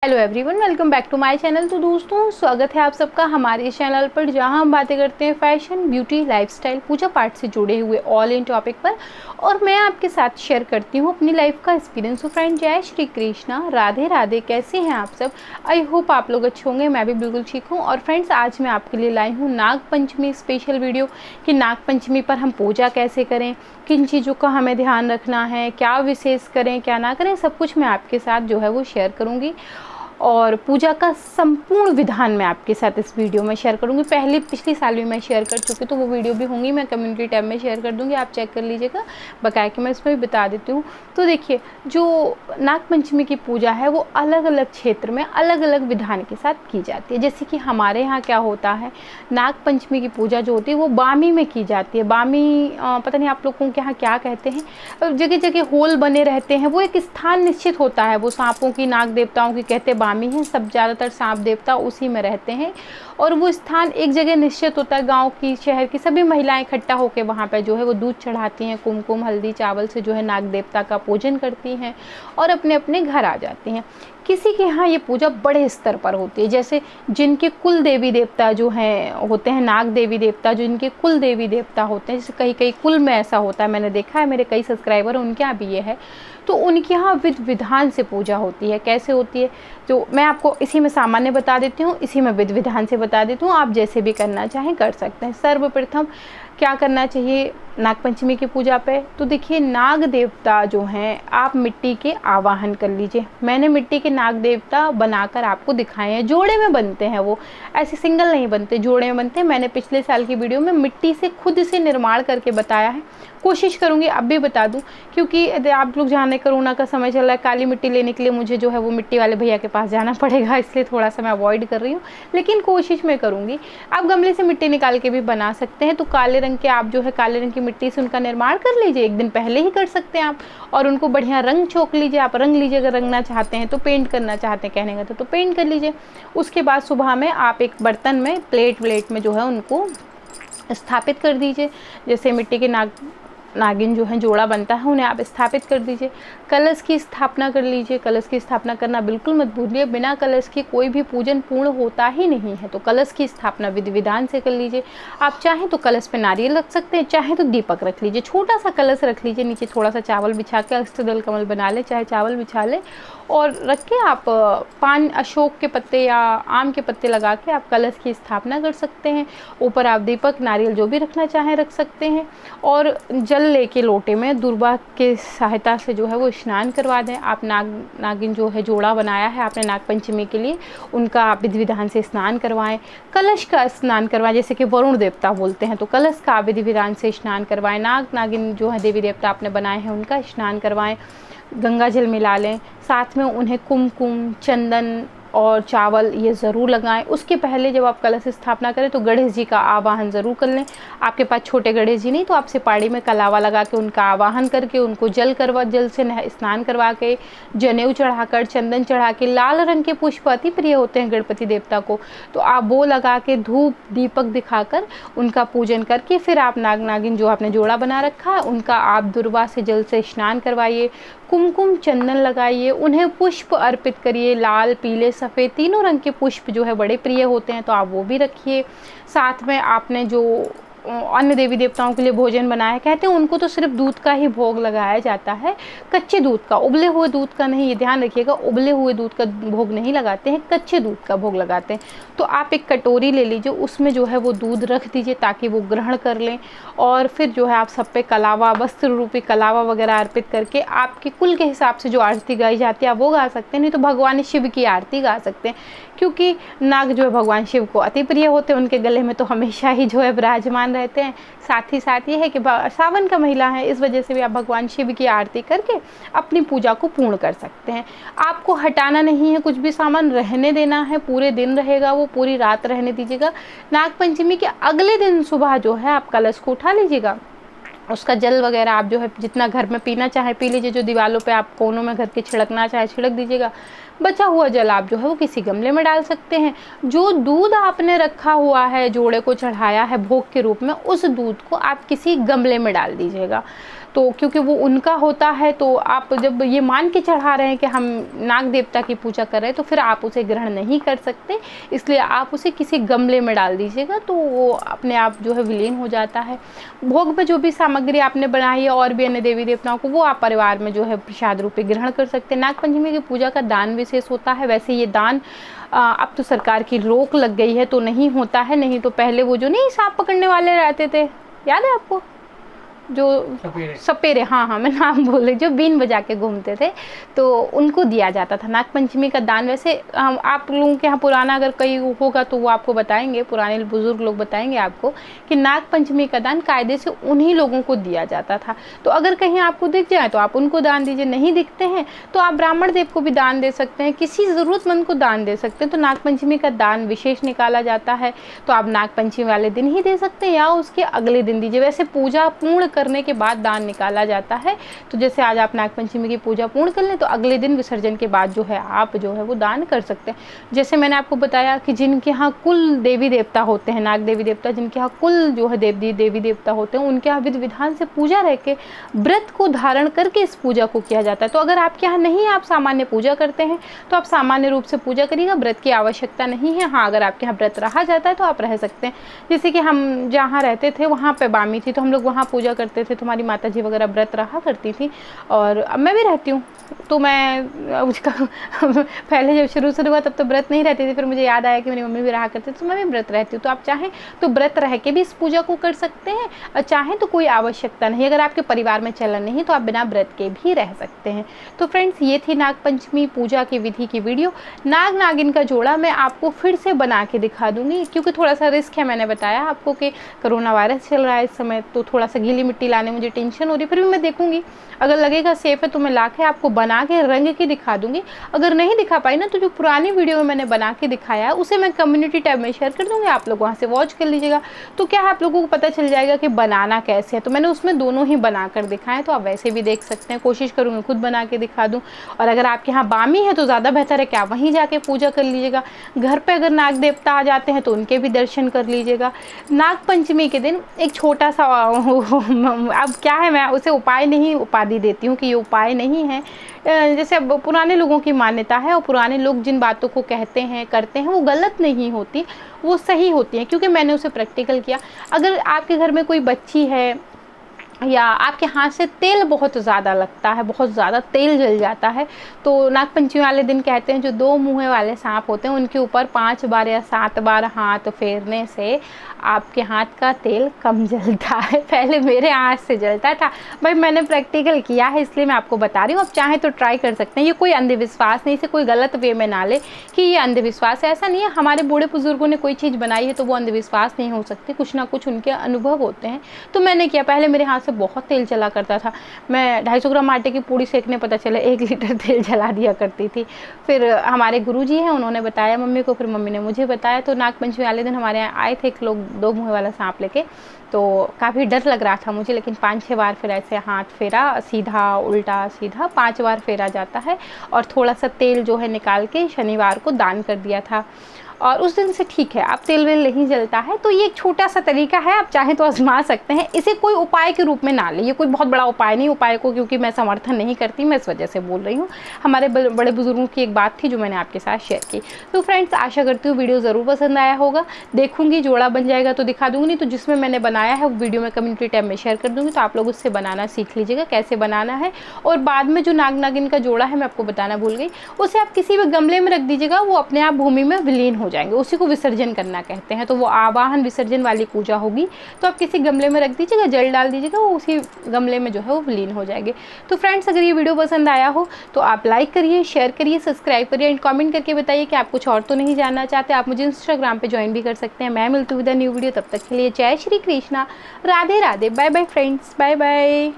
Hello everyone, welcome back to my channel. तो दोस्तों, स्वागत है आप सबका हमारे इस चैनल पर, जहां हम बातें करते हैं फैशन, ब्यूटी, लाइफस्टाइल, पूजा पाठ से जुड़े हुए ऑल इन टॉपिक पर। और मैं आपके साथ शेयर करती हूं अपनी लाइफ का एक्सपीरियंस। तो फ्रेंड, जय श्री कृष्णा, राधे राधे। कैसे हैं आप सब? आई होप आप लोग अच्छे होंगे। मैं भी बिल्कुल ठीक हूँ। और फ्रेंड्स, आज मैं आपके लिए लाई हूँ नाग पंचमी स्पेशल वीडियो कि नाग पंचमी पर हम पूजा कैसे करें, किन चीज़ों का हमें ध्यान रखना है, क्या विशेष करें क्या ना करें, सब कुछ मैं आपके साथ जो है वो शेयर करूँगी। और पूजा का संपूर्ण विधान मैं आपके साथ इस वीडियो में शेयर करूंगी। पिछली साल भी मैं शेयर कर चुकी, तो वो वीडियो भी होंगी, मैं कम्युनिटी टैब में शेयर कर दूंगी, आप चेक कर लीजिएगा। बकाया कि मैं इसमें भी बता देती हूँ। तो देखिए, जो नाग पंचमी की पूजा है वो अलग अलग क्षेत्र में अलग अलग विधान के साथ की जाती है। जैसे कि हमारे यहाँ क्या होता है, नाग पंचमी की पूजा जो होती है वो बामी में की जाती है। बामी पता नहीं आप लोगों के यहाँ क्या कहते हैं, जगह जगह होल बने रहते हैं। वो एक स्थान निश्चित होता है, वो सांपों की, नाग देवताओं की कहते बामी हैं, सब ज़्यादातर सांप देवता उसी में रहते हैं। और वो स्थान एक जगह निश्चित होता है, गांव की, शहर की सभी महिलाएं इकट्ठा होकर वहाँ पे जो है वो दूध चढ़ाती हैं, कुमकुम, हल्दी, चावल से जो है नाग देवता का पूजन करती हैं और अपने अपने घर आ जाती हैं। किसी के यहाँ ये पूजा बड़े स्तर पर होती है, जैसे जिनके कुल देवी देवता जो हैं होते हैं, नाग देवी देवता जो इनके कुल देवी देवता होते हैं, जैसे कई कई कुल में ऐसा होता है, मैंने देखा है, मेरे कई सब्सक्राइबर उनके यहाँ भी ये है। तो उनके यहाँ विध विधान से पूजा होती है। कैसे होती है तो मैं आपको इसी में सामान्य बता देती हूँ, इसी में विध विधान से बता देती हूँ। आप जैसे भी करना चाहें कर सकते हैं। सर्वप्रथम क्या करना चाहिए नाग पंचमी की पूजा पे, तो देखिए, नाग देवता जो हैं आप मिट्टी के आवाहन कर लीजिए। मैंने मिट्टी के नाग देवता बनाकर आपको दिखाए हैं, जोड़े में बनते हैं, वो ऐसे सिंगल नहीं बनते, जोड़े में बनते हैं। मैंने पिछले साल की वीडियो में मिट्टी से खुद से निर्माण करके बताया है। कोशिश करूँगी अब भी बता दूँ, क्योंकि आप लोग जाने कोरोना का समय चल रहा है, काली मिट्टी लेने के लिए मुझे जो है वो मिट्टी वाले भैया के पास जाना पड़ेगा, इसलिए थोड़ा सा मैं अवॉइड कर रही हूँ, लेकिन कोशिश मैं करूँगी। आप गमले से मिट्टी निकाल के भी बना सकते हैं। तो काले रंग के आप जो है काले रंग की मिट्टी से उनका निर्माण कर लीजिए, एक दिन पहले ही कर सकते हैं आप। और उनको बढ़िया रंग छोक लीजिए, आप रंग लीजिए, अगर रंगना चाहते हैं तो, पेंट करना चाहते हैं कहने का तो पेंट कर लीजिए। उसके बाद सुबह में आप एक बर्तन में प्लेट में जो है उनको स्थापित कर दीजिए। जैसे मिट्टी के नागिन जो है जोड़ा बनता है, उन्हें आप स्थापित कर दीजिए। कलश की स्थापना कर लीजिए। कलश की स्थापना करना बिल्कुल मत भूलिए, बिना कलश के कोई भी पूजन पूर्ण होता ही नहीं है। तो कलश की स्थापना विधि विधान से कर लीजिए। आप चाहें तो कलश पे नारियल रख सकते हैं, चाहे तो दीपक रख लीजिए, छोटा सा कलश रख लीजिए, नीचे थोड़ा सा चावल बिछा के अष्टदल कमल बना ले, चाहे चावल बिछा ले, और रख के आप पान, अशोक के पत्ते या आम के पत्ते लगा के आप कलश की स्थापना कर सकते हैं। ऊपर आप दीपक, नारियल जो भी रखना चाहें रख सकते हैं। और जल लेके लोटे में दुर्वा के सहायता से जो है वो स्नान करवा दें। आप नागिन जो है जोड़ा बनाया है आपने नाग पंचमी के लिए, उनका विधि विधान से स्नान करवाएं। कलश का स्नान करवाएं, जैसे कि वरुण देवता बोलते हैं तो कलश का विधि विधान से स्नान करवाएं। नागिन जो है देवी देवता आपने बनाए हैं उनका स्नान करवाएं। गंगा जल मिला लें, साथ में उन्हें कुमकुम, चंदन और चावल ये ज़रूर लगाएं। उसके पहले जब आप कलश स्थापना करें तो गणेश जी का आवाहन ज़रूर कर लें। आपके पास छोटे गणेश जी नहीं तो आप सिपाड़ी में कलावा लगा के उनका आवाहन करके उनको जल से स्नान करवा के, जनेऊ चढ़ाकर, चंदन चढ़ा के, लाल रंग के पुष्प अति प्रिय होते हैं गणपति देवता को, तो आप वो लगा के धूप दीपक दिखाकर उनका पूजन करके फिर आप नागिन जो आपने जोड़ा बना रखा है उनका आप दुर्वा से जल से स्नान करवाइए। कुमकुम चंदन लगाइए, उन्हें पुष्प अर्पित करिए, लाल, पीले, सफ़ेद तीनों रंग के पुष्प जो है बड़े प्रिय होते हैं तो आप वो भी रखिए। साथ में आपने जो अन्य देवी देवताओं के लिए भोजन बनाया, कहते हैं उनको तो सिर्फ दूध का ही भोग लगाया जाता है, कच्चे दूध का, उबले हुए दूध का नहीं, ये ध्यान रखिएगा, उबले हुए दूध का भोग नहीं लगाते हैं, कच्चे दूध का भोग लगाते हैं। तो आप एक कटोरी ले लीजिए, उसमें जो है वो दूध रख दीजिए ताकि वो ग्रहण कर लें। और फिर जो है आप सब पे कलावा, वस्त्र रूपी कलावा वगैरह अर्पित करके आपके कुल के हिसाब से जो आरती गाई जाती है आप वो गा सकते हैं, नहीं तो भगवान शिव की आरती गा सकते हैं, क्योंकि नाग जो है भगवान शिव को अति प्रिय होते हैं, उनके गले में तो हमेशा ही जो है विराजमान रहते हैं। साथ ही साथ ये है कि सावन का महीना है, इस वजह से भी आप भगवान शिव की आरती करके अपनी पूजा को पूर्ण कर सकते हैं। आपको हटाना नहीं है, कुछ भी सामान रहने देना है, पूरे दिन रहेगा वो, पूरी रात रहने दीजिएगा। नाग पंचमी के अगले दिन सुबह जो है आप कलश को उठा लीजिएगा, उसका जल वगैरह आप जो है जितना घर में पीना चाहे पी लीजिए, जो दीवारों पे आप कोनों में घर के छिड़कना चाहे छिड़क दीजिएगा। बचा हुआ जल आप जो है वो किसी गमले में डाल सकते हैं। जो दूध आपने रखा हुआ है, जोड़े को चढ़ाया है भोग के रूप में, उस दूध को आप किसी गमले में डाल दीजिएगा। तो क्योंकि वो उनका होता है, तो आप जब ये मान के चढ़ा रहे हैं कि हम नाग देवता की पूजा कर रहे हैं, तो फिर आप उसे ग्रहण नहीं कर सकते। इसलिए आप उसे किसी गमले में डाल दीजिएगा, तो वो अपने आप जो है विलीन हो जाता है। भोग में जो भी सामग्री आपने बनाई है और भी अन्य देवी देवताओं को, वो आप परिवार में जो है प्रसाद रूप में ग्रहण कर सकते हैं। नागपंचमी की पूजा का दान विशेष होता है। वैसे ये दान अब तो सरकार की रोक लग गई है तो नहीं होता है, नहीं तो पहले वो जो नहीं सांप पकड़ने वाले रहते थे, याद है आपको, जो सपेरे, हाँ मैं नाम बोल रही, जो बीन बजा के घूमते थे, तो उनको दिया जाता था नागपंचमी का दान। वैसे हम आप लोगों के यहाँ पुराना अगर कहीं होगा तो वो आपको बताएंगे, पुराने बुजुर्ग लोग बताएंगे आपको कि नागपंचमी का दान कायदे से उन्हीं लोगों को दिया जाता था। तो अगर कहीं आपको दिख जाए तो आप उनको दान दीजिए, नहीं दिखते हैं तो आप ब्राह्मण देव को भी दान दे सकते हैं, किसी ज़रूरतमंद को दान दे सकते हैं। तो नागपंचमी का दान विशेष निकाला जाता है, तो आप नागपंचमी वाले दिन ही दे सकते हैं या उसके अगले दिन दीजिए। वैसे पूजा पूर्ण करने के बाद दान निकाला जाता है, तो जैसे आज आप नागपंचमी की पूजा पूर्ण कर लें तो अगले दिन विसर्जन के बाद जो है आप जो है वो दान कर सकते हैं। जैसे मैंने आपको बताया कि जिनके यहाँ कुल देवी देवता होते हैं, नाग देवी देवता, जिनके यहाँ कुल जो है देवी देवता होते हैं, उनके यहाँ विधि विधान से पूजा रह के व्रत को धारण करके इस पूजा को किया जाता है। तो अगर आपके यहाँ नहीं, आप सामान्य पूजा करते हैं तो आप सामान्य रूप से पूजा करिएगा, व्रत की आवश्यकता नहीं है। हाँ, अगर आपके यहाँ व्रत रहा जाता है तो आप रह सकते हैं। जैसे कि हम जहाँ रहते थे वहाँ पे बामी थी, तो हम लोग वहाँ पूजा करते थे, तुम्हारी माता जी वगैरह व्रत रहा करती थी, और अब मैं भी रहती हूँ। तो मैं उसका पहले जब शुरू हुआ तब तो व्रत नहीं रहती थी, फिर मुझे याद आया कि मेरी मम्मी भी रहा करती थी, तो मैं भी व्रत रहती हूँ। तो आप चाहें तो व्रत रह के भी इस पूजा को कर सकते हैं, और चाहें तो कोई आवश्यकता नहीं, अगर आपके परिवार में चलन नहीं तो आप बिना व्रत के भी रह सकते हैं। तो फ्रेंड्स, ये थी नागपंचमी पूजा की विधि की वीडियो। नाग नागिन का जोड़ा मैं आपको फिर से बना के दिखा दूंगी, क्योंकि थोड़ा सा रिस्क है। मैंने बताया आपको कि कोरोना वायरस चल रहा है इस समय, तो थोड़ा सा गीली मिट्टी लाने मुझे टेंशन हो रही है, फिर भी मैं देखूंगी, अगर लगेगा सेफ है तो मैं ला के आपको बना के रंग के दिखा दूंगी। अगर नहीं दिखा पाई ना, तो जो पुरानी वीडियो में मैंने बना के दिखाया है उसे मैं कम्युनिटी टैब में शेयर कर दूंगी, आप लोग वहाँ से वॉच कर लीजिएगा। तो क्या आप लोगों को पता चल जाएगा कि बनाना कैसे है। तो मैंने उसमें दोनों ही बना कर दिखाए, तो आप वैसे भी देख सकते हैं। कोशिश करूँगी खुद बना के दिखा दूँ, और अगर आपके यहाँ बामी है तो ज़्यादा बेहतर है कि आप वहीं जाके पूजा कर लीजिएगा। घर पर अगर नाग देवता आ जाते हैं तो उनके भी दर्शन कर लीजिएगा। नागपंचमी के दिन एक छोटा सा अब क्या है, मैं उसे उपाय नहीं उपाधि देती हूँ कि ये उपाय नहीं है। जैसे अब पुराने लोगों की मान्यता है, और पुराने लोग जिन बातों को कहते हैं करते हैं वो गलत नहीं होती, वो सही होती हैं, क्योंकि मैंने उसे प्रैक्टिकल किया। अगर आपके घर में कोई बच्ची है या आपके हाथ से तेल बहुत ज़्यादा लगता है, बहुत ज़्यादा तेल जल जाता है, तो नागपंचमी वाले दिन कहते हैं जो 2 मुँह वाले सांप होते हैं उनके ऊपर 5 बार या 7 बार हाथ फेरने से आपके हाथ का तेल कम जलता है। पहले मेरे हाथ से जलता था भाई, मैंने प्रैक्टिकल किया है इसलिए मैं आपको बता रही हूँ। आप चाहें तो ट्राई कर सकते हैं। ये कोई अंधविश्वास नहीं, इसे कोई गलत वे में ना ले कि ये अंधविश्वास है, ऐसा नहीं है। हमारे बूढ़े बुजुर्गों ने कोई चीज़ बनाई है तो वो अंधविश्वास नहीं हो सकती, कुछ ना कुछ उनके अनुभव होते हैं। तो मैंने किया, पहले मेरे हाथ से बहुत तेल चला करता था, मैं 250 ग्राम आटे की पूड़ी सेकने पता चला 1 लीटर तेल जला दिया करती थी। फिर हमारे गुरुजी हैं, उन्होंने बताया मम्मी को, फिर मम्मी ने मुझे बताया। तो नागपंचमी वाले दिन हमारे यहाँ आए थे एक लोग 2 मुँह वाला सांप लेके, तो काफ़ी डर लग रहा था मुझे, लेकिन 5-6 बार फिर ऐसे हाथ फेरा, सीधा उल्टा सीधा 5 बार फेरा जाता है, और थोड़ा सा तेल जो है निकाल के शनिवार को दान कर दिया था, और उस दिन से ठीक है, अब तेल वेल नहीं जलता है। तो ये एक छोटा सा तरीका है, आप चाहें तो आजमा सकते हैं। इसे कोई उपाय के रूप में ना ले, ये कोई बहुत बड़ा उपाय नहीं। उपाय को क्योंकि मैं समर्थन नहीं करती, मैं इस वजह से बोल रही हूँ। हमारे बड़े बुजुर्गों की एक बात थी जो मैंने आपके साथ शेयर की। तो फ्रेंड्स, आशा करती हूँ वीडियो ज़रूर पसंद आया होगा। देखूँगी, जोड़ा बन जाएगा तो दिखा दूँगी, नहीं तो जिसमें मैंने बनाया है वो वीडियो में कम्युनिटी टैब में शेयर कर दूँगी, तो आप लोग उससे बनाना सीख लीजिएगा कैसे बनाना है। और बाद में जो नाग नागिन का जोड़ा है, मैं आपको बताना भूल गई, उसे आप किसी भी गमले में रख दीजिएगा, वो अपने आप भूमि में विलीन हो जाएंगे। उसी को विसर्जन करना कहते हैं। तो वो आवाहन विसर्जन वाली पूजा होगी, तो आप किसी गमले में रख दीजिएगा, जल डाल दीजिएगा, वो उसी गमले में जो है वो विलीन हो जाएंगे। तो फ्रेंड्स, अगर ये वीडियो पसंद आया हो तो आप लाइक करिए, शेयर करिए, सब्सक्राइब करिए, एंड कमेंट करके बताइए कि आप कुछ और तो नहीं जानना चाहते। आप मुझे इंस्टाग्राम पे ज्वाइन भी कर सकते हैं। मैं मिलती हूँ विद अ न्यू वीडियो, तब तक के लिए जय Shri Krishna, Radhe Radhe, bye bye friends, bye bye.